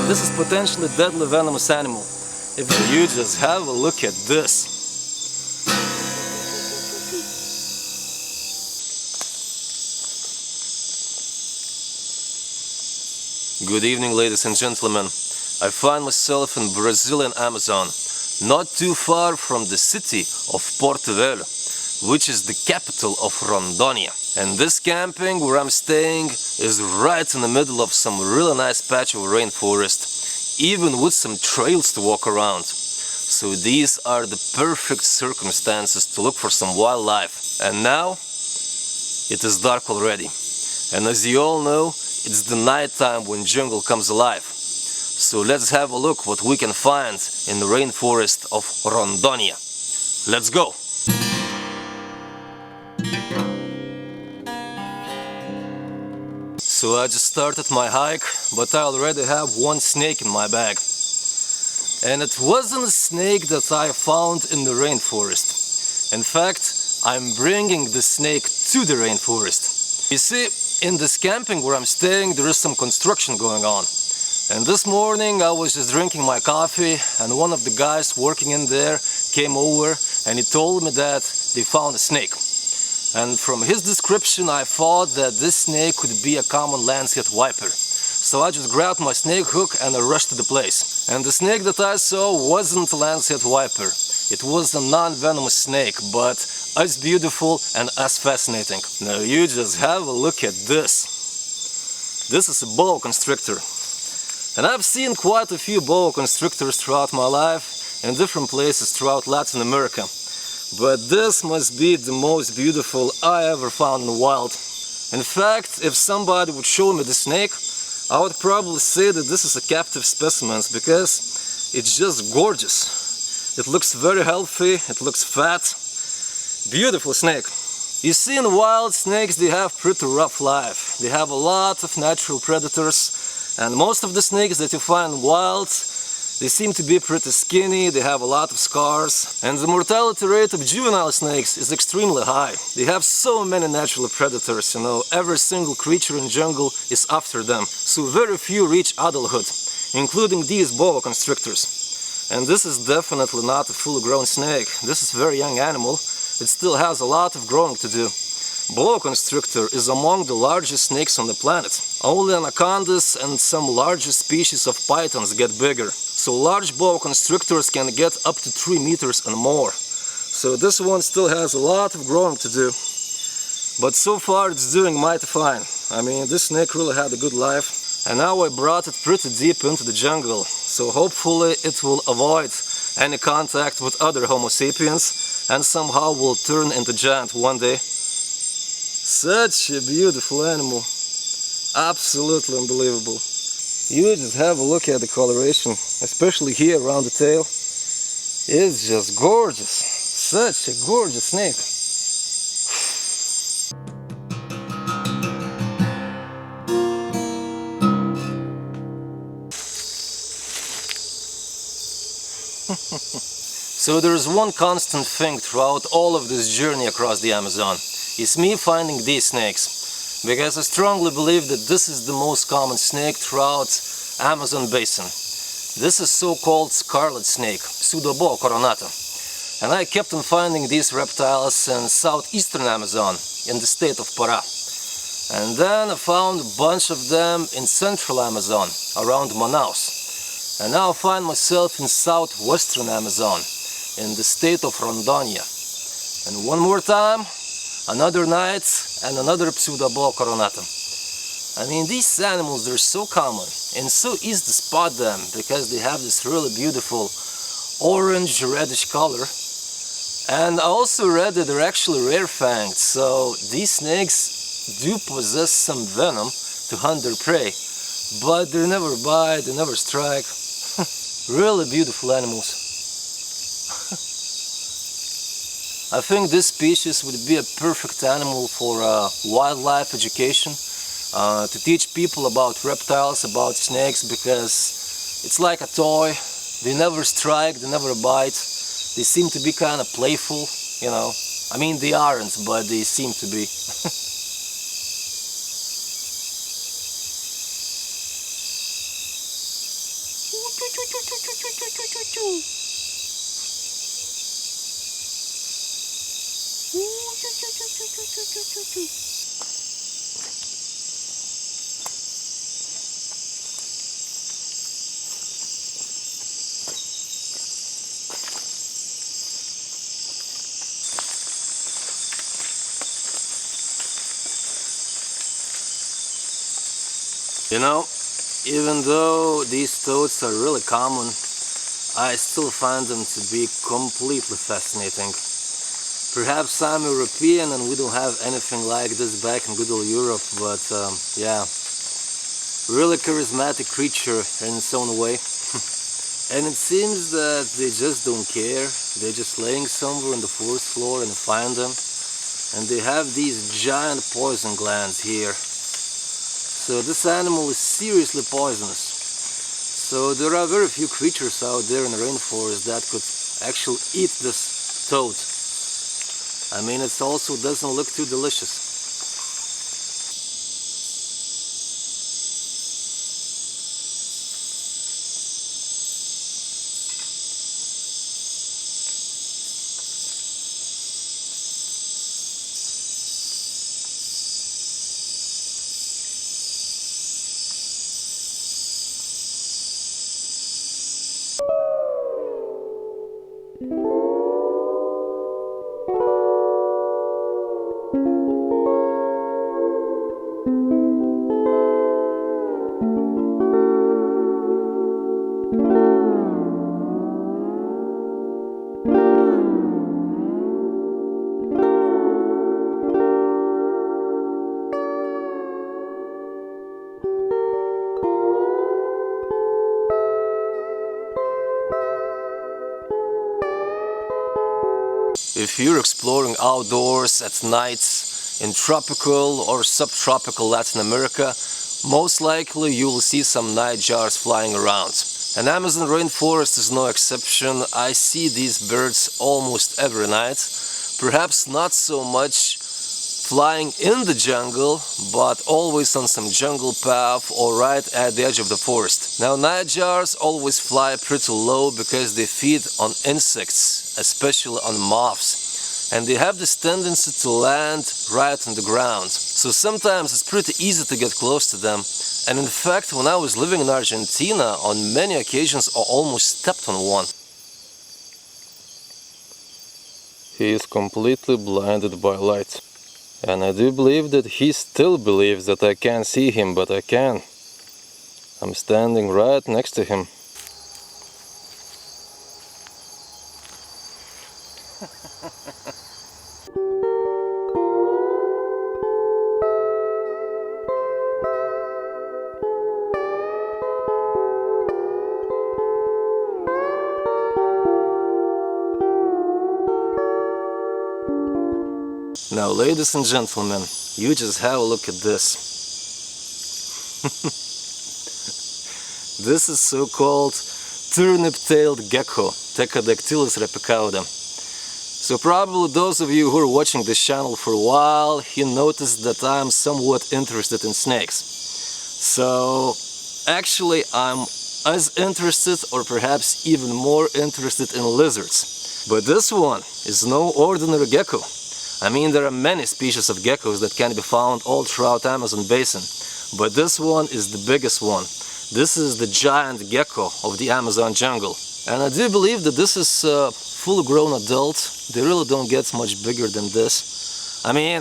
This is potentially deadly venomous animal. If you just have a look at this. Good evening, ladies and gentlemen. I find myself in Brazilian Amazon, not too far from the city of Porto Velho, which is the capital of Rondônia. And this camping where I'm staying is right in the middle of some really nice patch of rainforest, even with some trails to walk around. So these are the perfect circumstances to look for some wildlife. And now it is dark already. And as you all know, it's the night time when jungle comes alive. So let's have a look what we can find in the rainforest of Rondônia. Let's go! So I just started my hike, but I already have one snake in my bag. And it wasn't a snake that I found in the rainforest. In fact, I'm bringing the snake to the rainforest. You see, in this camping where I'm staying, there is some construction going on. And this morning I was just drinking my coffee, and one of the guys working in there came over and he told me that they found a snake. And from his description I thought that this snake could be a common lancehead viper. So I just grabbed my snake hook and I rushed to the place. And the snake that I saw wasn't a lancehead viper. It was a non-venomous snake, but as beautiful and as fascinating. Now you just have a look at this. This is a boa constrictor. And I've seen quite a few boa constrictors throughout my life in different places throughout Latin America. But this must be the most beautiful I ever found in the wild. In fact, if somebody would show me the snake, I would probably say that this is a captive specimen because it's just gorgeous. It looks very healthy, it looks fat. Beautiful snake. You see, in wild, snakes, they have pretty rough life. They have a lot of natural predators, and most of the snakes that you find wild, they seem to be pretty skinny, they have a lot of scars, and the mortality rate of juvenile snakes is extremely high. They have so many natural predators, you know, every single creature in jungle is after them, so very few reach adulthood, including these boa constrictors. And this is definitely not a full-grown snake. This is a very young animal. It still has a lot of growing to do. Boa constrictor is among the largest snakes on the planet. Only anacondas and some larger species of pythons get bigger. So large boa constrictors can get up to 3 meters and more. So this one still has a lot of growing to do. But so far it's doing mighty fine. I mean, this snake really had a good life. And now I brought it pretty deep into the jungle. So hopefully it will avoid any contact with other Homo sapiens and somehow will turn into giant one day. Such a beautiful animal. Absolutely unbelievable. You just have a look at the coloration, especially here around the tail. It's just gorgeous. Such a gorgeous snake. So there is one constant thing throughout all of this journey across the Amazon. It's me finding these snakes, because I strongly believe that this is the most common snake throughout Amazon basin. This is so-called scarlet snake, Pseudoboa coronata. And I kept on finding these reptiles in southeastern Amazon, in the state of Pará. And then I found a bunch of them in central Amazon, around Manaus. And now I find myself in southwestern Amazon, in the state of Rondônia. And one more time, another night and another Pseudoboa coronata. I mean, these animals, they're so common and so easy to spot them because they have this really beautiful orange reddish color. And I also read that they're actually rare-fanged, so these snakes do possess some venom to hunt their prey, but they never bite, they never strike. Really beautiful animals. I think this species would be a perfect animal for wildlife education, to teach people about reptiles, about snakes, because it's like a toy. They never strike, they never bite. They seem to be kind of playful, you know. I mean, they aren't, but they seem to be. You know, even though these toads are really common, I still find them to be completely fascinating. Perhaps I'm European and we don't have anything like this back in good old Europe, but yeah, really charismatic creature in its own way. And it seems that they just don't care, they're just laying somewhere on the forest floor and find them. And they have these giant poison glands here. So this animal is seriously poisonous. So there are very few creatures out there in the rainforest that could actually eat this toad. I mean, it also doesn't look too delicious. If you're exploring outdoors at night in tropical or subtropical Latin America, most likely you will see some nightjars flying around. And Amazon rainforest is no exception. I see these birds almost every night. Perhaps not so much flying in the jungle, but always on some jungle path or right at the edge of the forest. Now, nightjars always fly pretty low because they feed on insects, especially on moths, and they have this tendency to land right on the ground. So sometimes it's pretty easy to get close to them. And in fact, when I was living in Argentina, on many occasions I almost stepped on one. He is completely blinded by light. And I do believe that he still believes that I can't see him, but I can. I'm standing right next to him. Now, ladies and gentlemen, you just have a look at this. This is so-called turnip-tailed gecko, Tecodactylus repicauda. So probably those of you who are watching this channel for a while, you noticed that I'm somewhat interested in snakes. So actually I'm as interested, or perhaps even more interested, in lizards. But this one is no ordinary gecko. I mean, there are many species of geckos that can be found all throughout Amazon basin, but this one is the biggest one. This is the giant gecko of the Amazon jungle. And I do believe that this is a full-grown adult. They really don't get much bigger than this. I mean,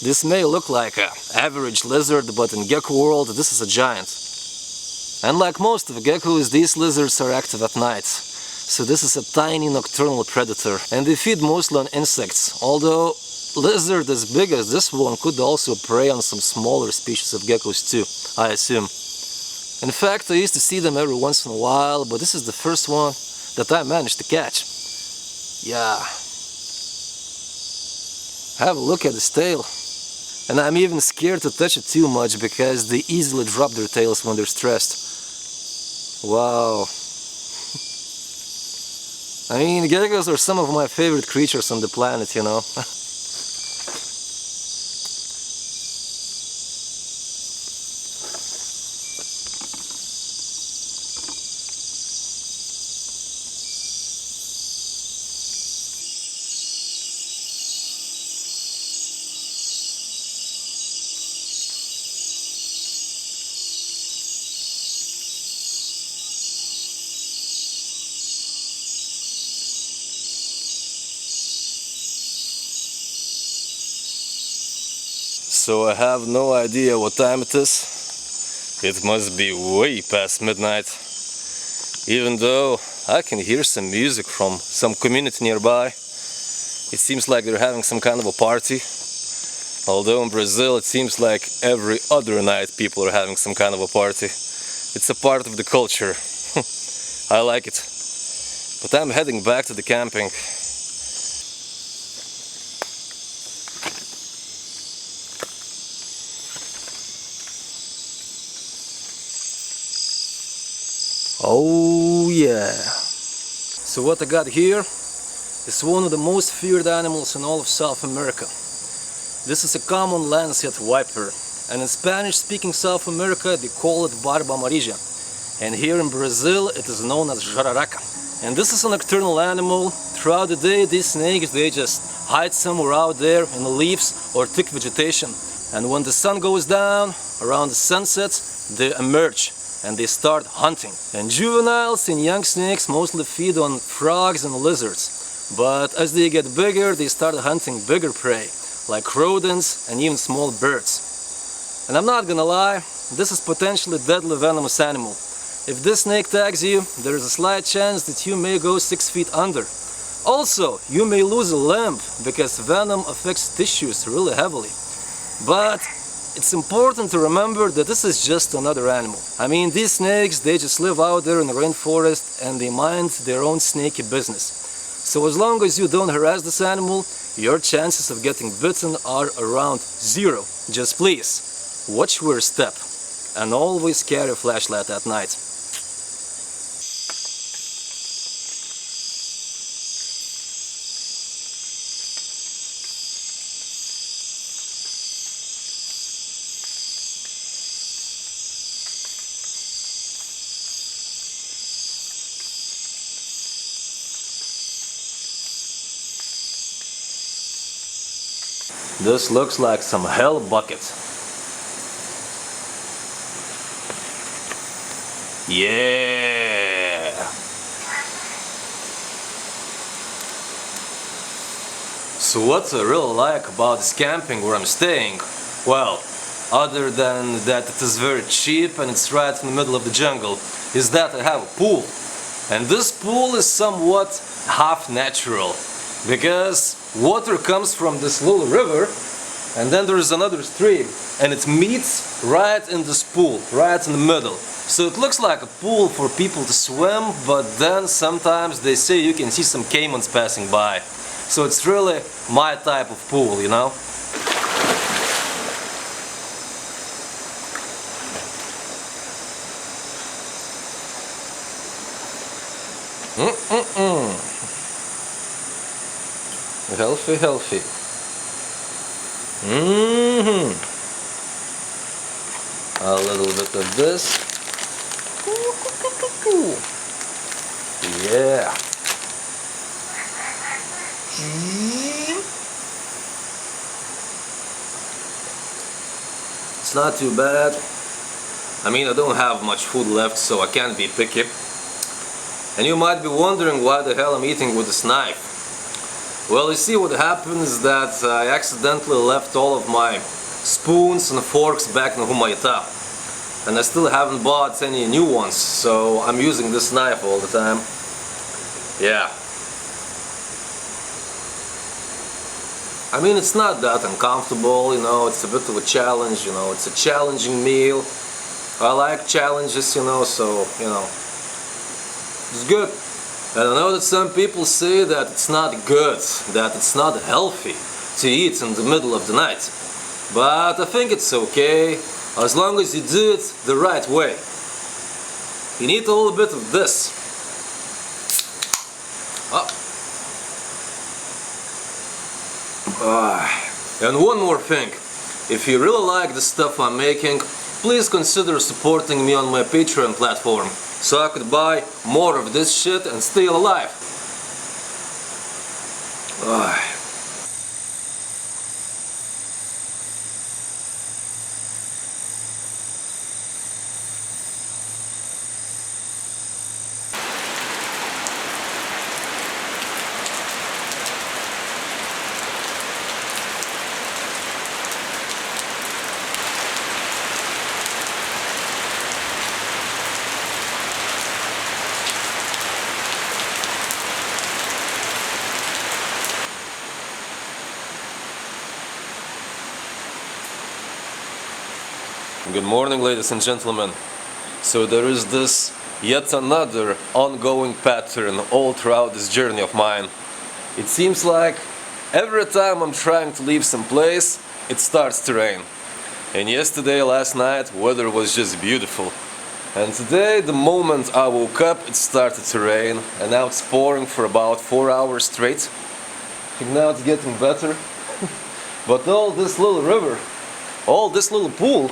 this may look like an average lizard, but in gecko world, this is a giant. And like most of the geckos, these lizards are active at night. So this is a tiny nocturnal predator, and they feed mostly on insects, although lizard as big as this one could also prey on some smaller species of geckos too, I assume. In fact, I used to see them every once in a while, but this is the first one that I managed to catch. Yeah. Have a look at his tail. And I'm even scared to touch it too much because they easily drop their tails when they're stressed. Wow. I mean, geckos are some of my favorite creatures on the planet, you know. so I have no idea what time it is. It must be way past midnight, even though I can hear some music from some community nearby. It seems like they're having some kind of a party. Although in Brazil it seems like every other night people are having some kind of a party. It's a part of the culture. I like it. But I'm heading back to the camping. Oh yeah. So what I got here is one of the most feared animals in all of South America. This is a common lancehead viper, and in Spanish-speaking South America they call it barba amarilla, and here in Brazil it is known as jararaca. And this is a nocturnal animal. Throughout the day these snakes, they just hide somewhere out there in the leaves or thick vegetation, and when the sun goes down around the sunset they emerge and they start hunting. And juveniles and young snakes mostly feed on frogs and lizards, but as they get bigger they start hunting bigger prey like rodents and even small birds. And I'm not gonna lie, this is potentially a deadly venomous animal. If this snake tags you, there is a slight chance that you may go 6 feet under. Also, you may lose a limb because venom affects tissues really heavily. But it's important to remember that this is just another animal. I mean, these snakes, they just live out there in the rainforest and they mind their own snaky business. So as long as you don't harass this animal, your chances of getting bitten are around 0. Just please, watch your step and always carry a flashlight at night. This looks like some hell bucket. Yeah! So what I really like about this camping where I'm staying, well, other than that it is very cheap and it's right in the middle of the jungle, is that I have a pool. And this pool is somewhat half natural, because water comes from this little river and then there is another stream and it meets right in this pool, right in the middle. So it looks like a pool for people to swim, but then sometimes they say you can see some caimans passing by. So it's really my type of pool, you know? Healthy, healthy. A little bit of this. Yeah. It's not too bad. I mean, I don't have much food left, so I can't be picky. And you might be wondering why the hell I'm eating with this knife. Well, you see, what happened is that I accidentally left all of my spoons and forks back in Humayta. And I still haven't bought any new ones, so I'm using this knife all the time. Yeah. I mean, it's not that uncomfortable, you know, it's a bit of a challenge, you know, it's a challenging meal. I like challenges, you know, so, you know, it's good. And I know that some people say that it's not good, that it's not healthy to eat in the middle of the night. But I think it's okay, as long as you do it the right way. You need a little bit of this. And one more thing, if you really like the stuff I'm making, please consider supporting me on my Patreon platform, so I could buy more of this shit and stay alive. Good morning, ladies and gentlemen. So there is this yet another ongoing pattern all throughout this journey of mine. It seems like every time I'm trying to leave some place, it starts to rain. And yesterday, last night, weather was just beautiful. And today, the moment I woke up, it started to rain, and now it's pouring for about 4 hours straight. I think now it's getting better. But all this little river, all this little pool,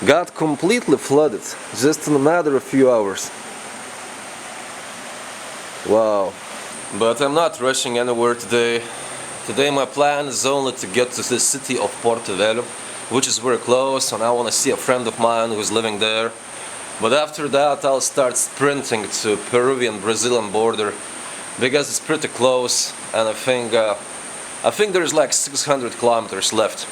got completely flooded just in a matter of few hours. Wow. But I'm not rushing anywhere today. Today my plan is only to get to the city of Porto Velho, which is very close, and I want to see a friend of mine who's living there. But after that I'll start sprinting to Peruvian-Brazilian border because it's pretty close, and I think there's like 600 kilometers left.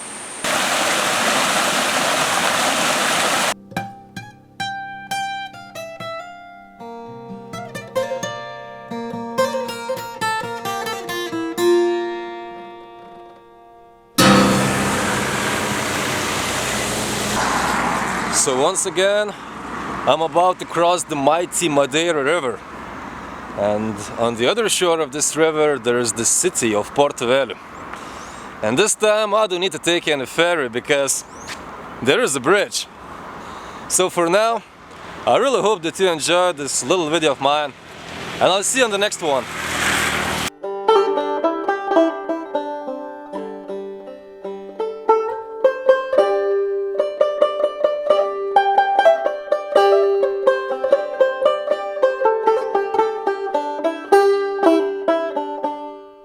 So once again, I'm about to cross the mighty Madeira River, and on the other shore of this river there is the city of Porto Velho. And this time I don't need to take any ferry because there is a bridge. So for now, I really hope that you enjoyed this little video of mine, and I'll see you on the next one.